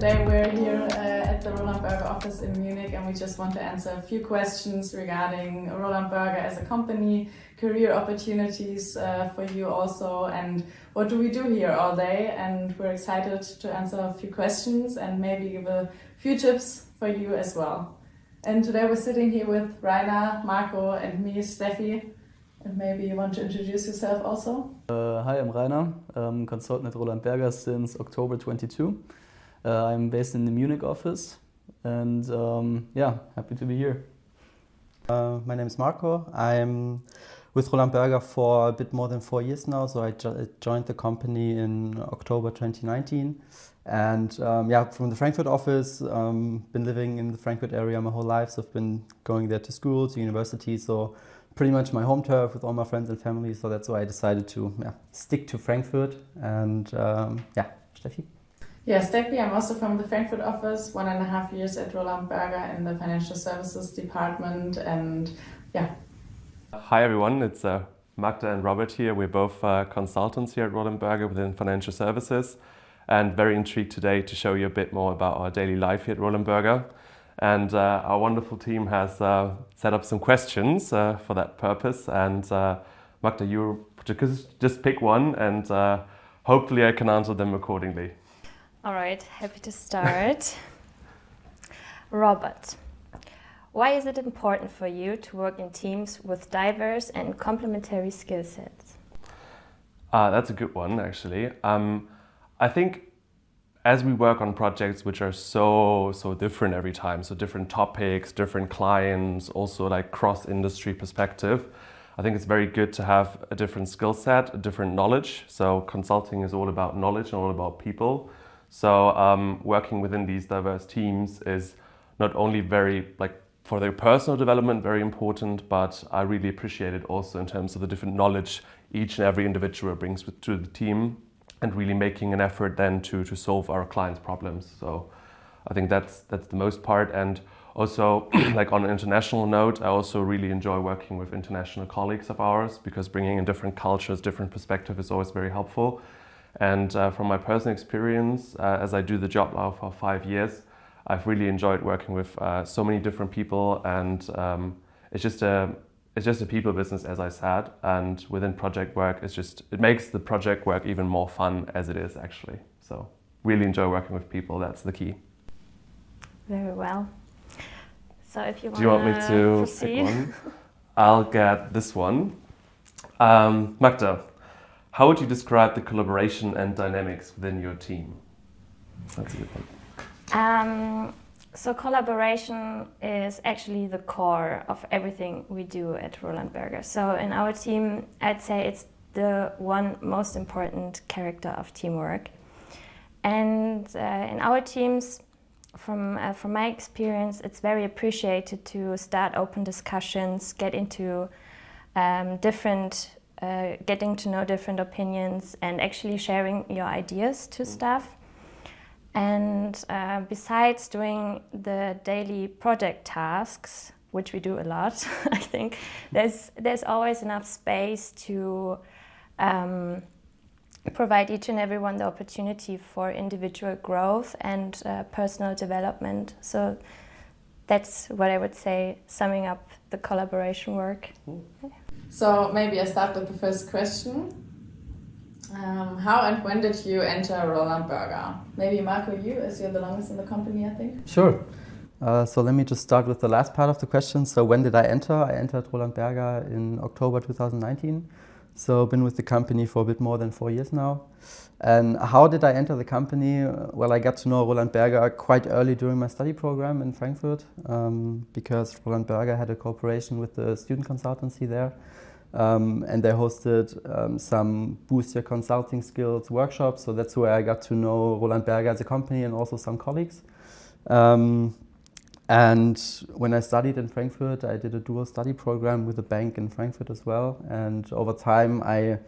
today we're here at the Roland Berger office in Munich, and we just want to answer a few questions regarding Roland Berger as a company, career opportunities for you also, and what do we do here all day. And we're excited to answer a few questions and maybe give a few tips for you as well. And today we're sitting here with Rainer, Marco and me, Steffi. And maybe you want to introduce yourself also? Hi, I'm Rainer, consultant at Roland Berger since October 22. I'm based in the Munich office and happy to be here. My name is Marco. I'm with Roland Berger for a bit more than 4 years now. So I joined the company in October 2019. And from the Frankfurt office, been living in the Frankfurt area my whole life. So I've been going there to school, to university. So pretty much my home turf with all my friends and family. So that's why I decided to stick to Frankfurt. And Steffi? Yeah, Steffi, I'm also from the Frankfurt office, 1.5 years at Roland Berger in the financial services department. And Hi everyone, it's Magda and Robert here. We're both consultants here at Roland Berger within financial services, and very intrigued today to show you a bit more about our daily life here at Roland Berger. And our wonderful team has set up some questions for that purpose. And Magda, you just pick one, and hopefully I can answer them accordingly. All right, happy to start. Robert, why is it important for you to work in teams with diverse and complementary skill sets? That's a good one, actually. I think as we work on projects which are so different every time, so different topics, different clients, also like cross-industry perspective, I think it's very good to have a different skill set, a different knowledge. So consulting is all about knowledge and all about people. So working within these diverse teams is not only very, for their personal development, very important, but I really appreciate it also in terms of the different knowledge each and every individual brings to the team, and really making an effort then to solve our clients' problems. So I think that's the most part. And also, on an international note, I also really enjoy working with international colleagues of ours, because bringing in different cultures, different perspective is always very helpful. And from my personal experience, as I do the job now for 5 years, I've really enjoyed working with so many different people, and it's just a people business, as I said. And within project work, it makes the project work even more fun as it is actually. So really enjoy working with people. That's the key. Very well. So if you want, do you want me to proceed? Pick one? I'll get this one. Magda, how would you describe the collaboration and dynamics within your team? That's a good one. So collaboration is actually the core of everything we do at Roland Berger. So in our team, I'd say it's the one most important character of teamwork. And in our teams, from my experience, it's very appreciated to start open discussions, getting to know different opinions, and actually sharing your ideas to staff. And besides doing the daily project tasks, which we do a lot, I think there's always enough space to provide each and everyone the opportunity for individual growth and personal development. So that's what I would say, summing up the collaboration work. So maybe I start with the first question. How and when did you enter Roland Berger? Maybe Marco, you, as you're the longest in the company, I think. Sure. So let me just start with the last part of the question. So when did I enter? I entered Roland Berger in October 2019. So I've been with the company for a bit more than 4 years now. And how did I enter the company? Well, I got to know Roland Berger quite early during my study program in Frankfurt, because Roland Berger had a cooperation with the student consultancy there. And they hosted some Boost Your Consulting Skills workshops. So that's where I got to know Roland Berger as a company and also some colleagues. And when I studied in Frankfurt, I did a dual study program with a bank in Frankfurt as well. And over time, I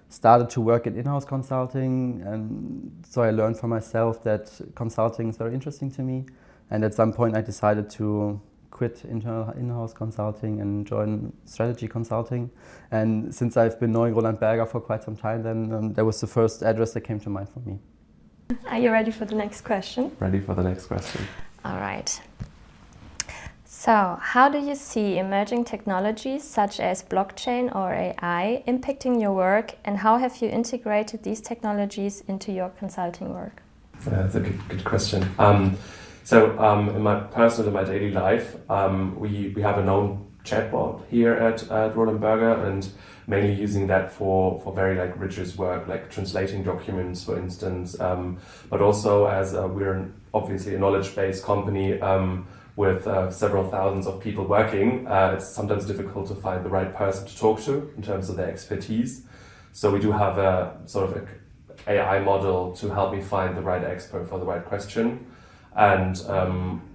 started to work in in-house consulting. And so I learned for myself that consulting is very interesting to me. And at some point, I decided to quit in-house consulting and join strategy consulting. And since I've been knowing Roland Berger for quite some time, then that was the first address that came to mind for me. Are you ready for the next question? Ready for the next question. All right. So, how do you see emerging technologies such as blockchain or AI impacting your work, and how have you integrated these technologies into your consulting work? That's a good question. In my daily life, we have a known chatbot here at Roland Berger, and mainly using that for very rigorous work, like translating documents, for instance. But also as we're obviously a knowledge-based company with several thousands of people working, it's sometimes difficult to find the right person to talk to in terms of their expertise. So we do have a sort of a AI model to help me find the right expert for the right question, and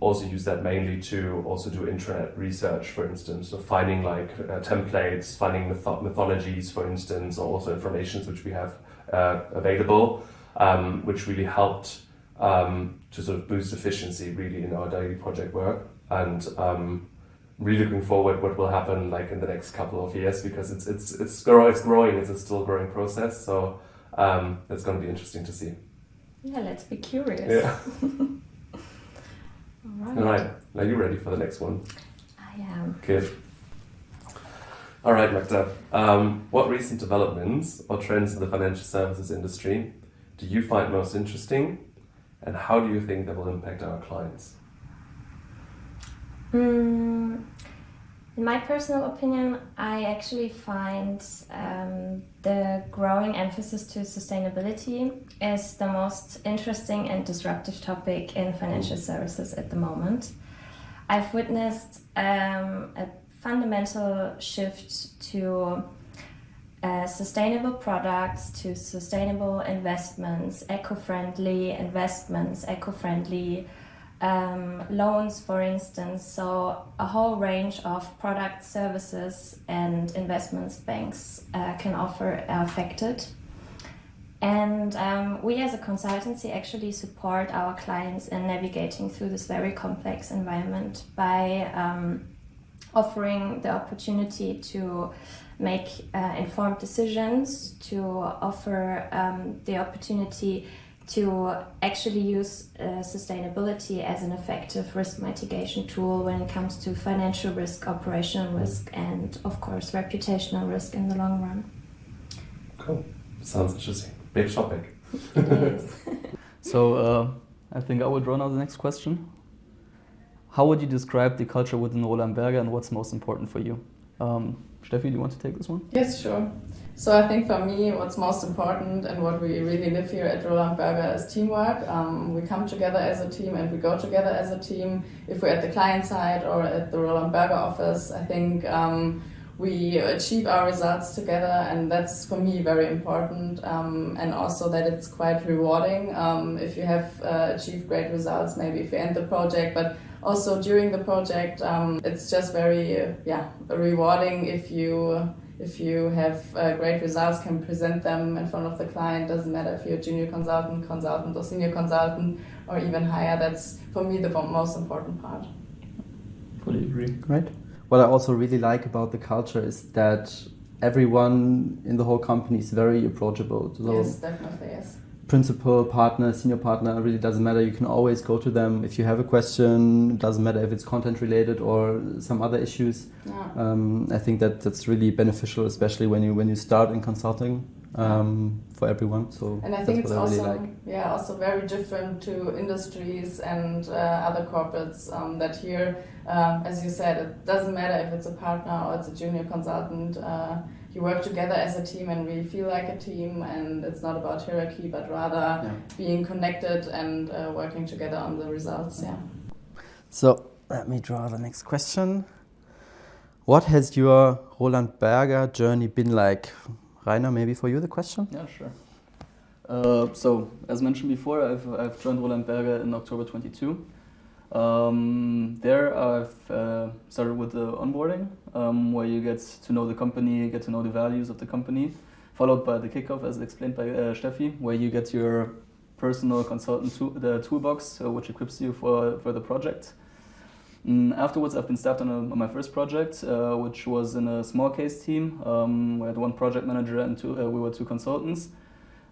also use that mainly to also do intranet research, for instance, so finding templates, finding mythologies, for instance, or also informations which we have available, which really helped to sort of boost efficiency really in our daily project work. And really looking forward what will happen in the next couple of years, because it's growing, it's a still growing process, so it's going to be interesting to see. Yeah, let's be curious. Yeah. All right. Are you ready for the next one? I am. Good. All right, Magda. What recent developments or trends in the financial services industry do you find most interesting, and how do you think that will impact our clients? In my personal opinion, I actually find the growing emphasis to sustainability is the most interesting and disruptive topic in financial services at the moment. I've witnessed a fundamental shift to sustainable products, to sustainable investments, eco-friendly investments, eco-friendly loans, for instance. So a whole range of products, services and investments banks can offer are affected. And we as a consultancy actually support our clients in navigating through this very complex environment by offering the opportunity to make informed decisions, to offer the opportunity to actually use sustainability as an effective risk mitigation tool when it comes to financial risk, operational risk, and of course reputational risk in the long run. Cool. Sounds interesting. Big topic. It is. So I think I will draw now the next question. How would you describe the culture within Roland Berger, and what's most important for you? Steffi, do you want to take this one? Yes, sure. So I think for me, what's most important and what we really live here at Roland Berger is teamwork. We come together as a team and we go together as a team. If we're at the client side or at the Roland Berger office, I think we achieve our results together, and that's for me very important. And also that it's quite rewarding if you have achieved great results, maybe if you end the project, but also during the project, it's just very rewarding if you have great results, can present them in front of the client. Doesn't matter if you're a junior consultant or senior consultant or even higher. That's for me the most important part. Fully agree. Great. What I also really like about the culture is that everyone in the whole company is very approachable. So Yes, definitely, yes. Principal, partner, senior partner, it really doesn't matter. You can always go to them if you have a question. It doesn't matter if it's content related or some other issues. Yeah. I think that's really beneficial, especially when you start in consulting for everyone. So and I think that's it's what I also really like. also very different to industries and other corporates that here, as you said, it doesn't matter if it's a partner or it's a junior consultant. You work together as a team and we feel like a team, and it's not about hierarchy but rather being connected and working together on the results. Yeah. So let me draw the next question. What has your Roland Berger journey been like? Rainer, maybe for you the question? Yeah, sure. So as mentioned before, I've joined Roland Berger in October 22. There I've started with the onboarding, where you get to know the company, get to know the values of the company, followed by the kickoff, as explained by Steffi, where you get your personal consultant the toolbox, which equips you for the project. Afterwards, I've been staffed on my first project, which was in a small case team. We had one project manager and we were two consultants.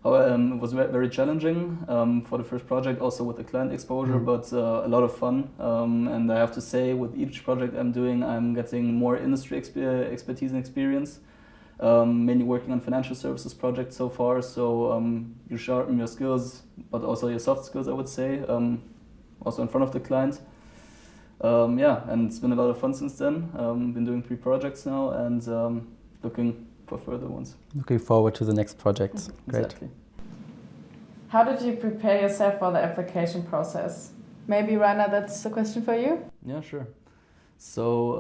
It was very challenging for the first project, also with the client exposure, but a lot of fun. And I have to say, with each project I'm doing, I'm getting more industry expertise and experience. Mainly working on financial services projects so far, so you sharpen your skills, but also your soft skills, I would say, also in front of the client. Yeah, and it's been a lot of fun since then. Been doing 3 projects now, and looking for further ones. Looking forward to the next project. Great. Exactly. How did you prepare yourself for the application process? Maybe, Rainer, that's a question for you? Yeah, sure. So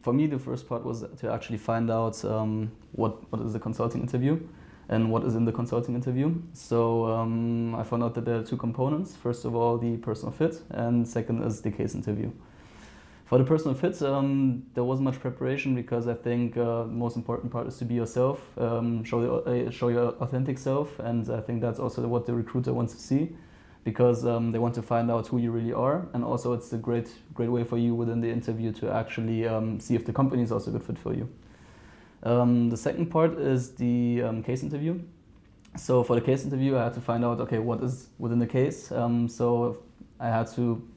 for me, the first part was to actually find out what is the consulting interview and what is in the consulting interview. So I found out that there are 2 components. First of all, the personal fit, and second is the case interview. For the personal fit, there wasn't much preparation because I think the most important part is to be yourself, show your authentic self, and I think that's also what the recruiter wants to see, because they want to find out who you really are, and also it's a great way for you within the interview to actually see if the company is also a good fit for you. The second part is the case interview. So for the case interview, I had to find out, okay, what is within the case. So I had to,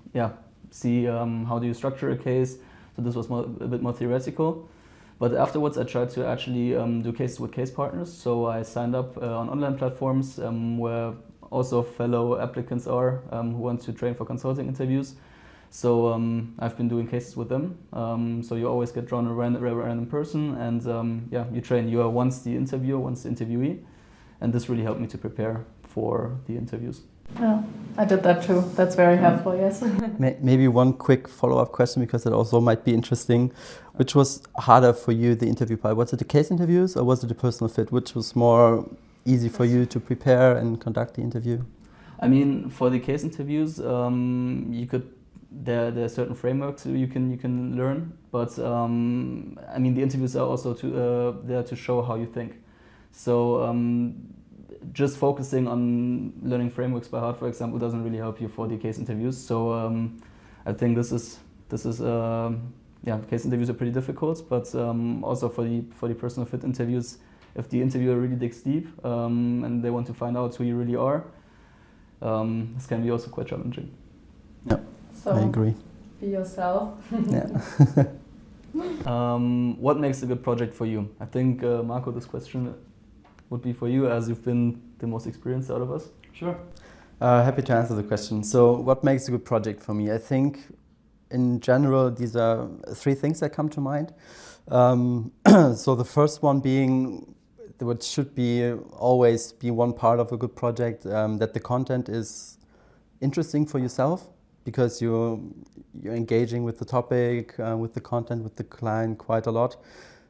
see how do you structure a case. So this was a bit more theoretical. But afterwards, I tried to actually do cases with case partners. So I signed up on online platforms where also fellow applicants are who want to train for consulting interviews. So I've been doing cases with them. So you always get drawn a random person, and you train. You are once the interviewer, once the interviewee, and this really helped me to prepare for the interviews. Yeah, I did that too. That's very helpful, yes. Maybe one quick follow-up question, because it also might be interesting. Which was harder for you, the interview part? Was it the case interviews or was it the personal fit? Which was more easy for you to prepare and conduct the interview? I mean, for the case interviews, there are certain frameworks you can learn, but I mean, the interviews are also there to show how you think. So just focusing on learning frameworks by heart, for example, doesn't really help you for the case interviews. So I think this is case interviews are pretty difficult, but also for the personal fit interviews, if the interviewer really digs deep and they want to find out who you really are, this can be also quite challenging. Yeah, so I agree. Be yourself. Yeah. What makes a good project for you? I think, Marco, this question would be for you, as you've been the most experienced out of us. Sure. Happy to answer the question. So what makes a good project for me? I think in general, these are 3 things that come to mind. So the first one being what should be always be one part of a good project, that the content is interesting for yourself, because you're engaging with the topic, with the content, with the client quite a lot.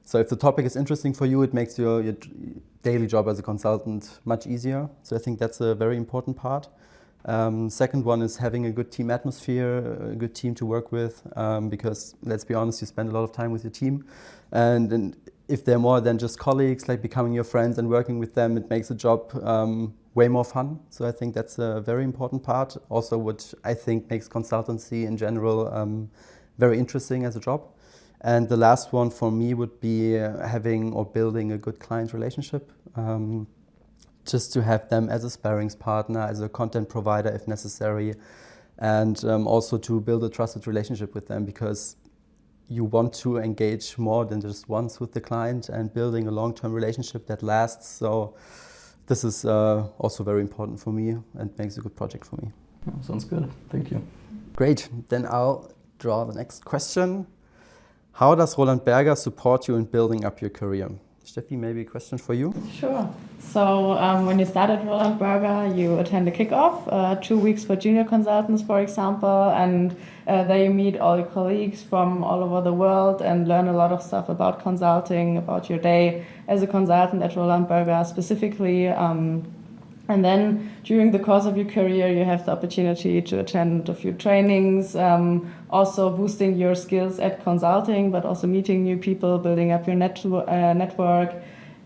So if the topic is interesting for you, it makes your daily job as a consultant much easier. So I think that's a very important part. Second one is having a good team atmosphere, a good team to work with, because let's be honest, you spend a lot of time with your team. And if they're more than just colleagues, like becoming your friends and working with them, it makes the job way more fun. So I think that's a very important part. Also, what I think makes consultancy in general very interesting as a job. And the last one for me would be having or building a good client relationship. Just to have them as a sparrings partner, as a content provider if necessary, and also to build a trusted relationship with them, because you want to engage more than just once with the client and building a long-term relationship that lasts. So this is also very important for me and makes a good project for me. Oh, sounds good. Thank you. Great. Then I'll draw the next question. How does Roland Berger support you in building up your career? Steffi, maybe a question for you? Sure. So when you started Roland Berger, you attend a kickoff, 2 weeks for junior consultants, for example, and there you meet all your colleagues from all over the world and learn a lot of stuff about consulting, about your day as a consultant at Roland Berger specifically. And then during the course of your career, you have the opportunity to attend a few trainings, also boosting your skills at consulting, but also meeting new people, building up your network.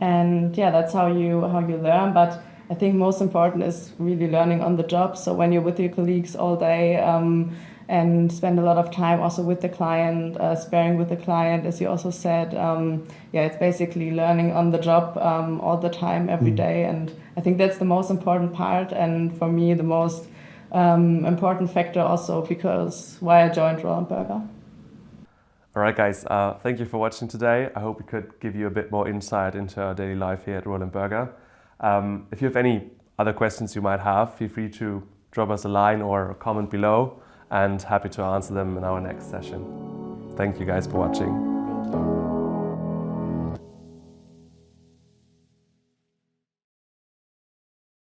And yeah, that's how you learn. But I think most important is really learning on the job. So when you're with your colleagues all day and spend a lot of time also with the client, sparring with the client, as you also said. Yeah, it's basically learning on the job all the time, every day, and I think that's the most important part, and for me the most important factor also, because why I joined Roland Berger. All right, guys, thank you for watching today. I hope we could give you a bit more insight into our daily life here at Roland Berger. If you have any other questions you might have, feel free to drop us a line or a comment below, and happy to answer them in our next session. Thank you guys for watching. Thank you.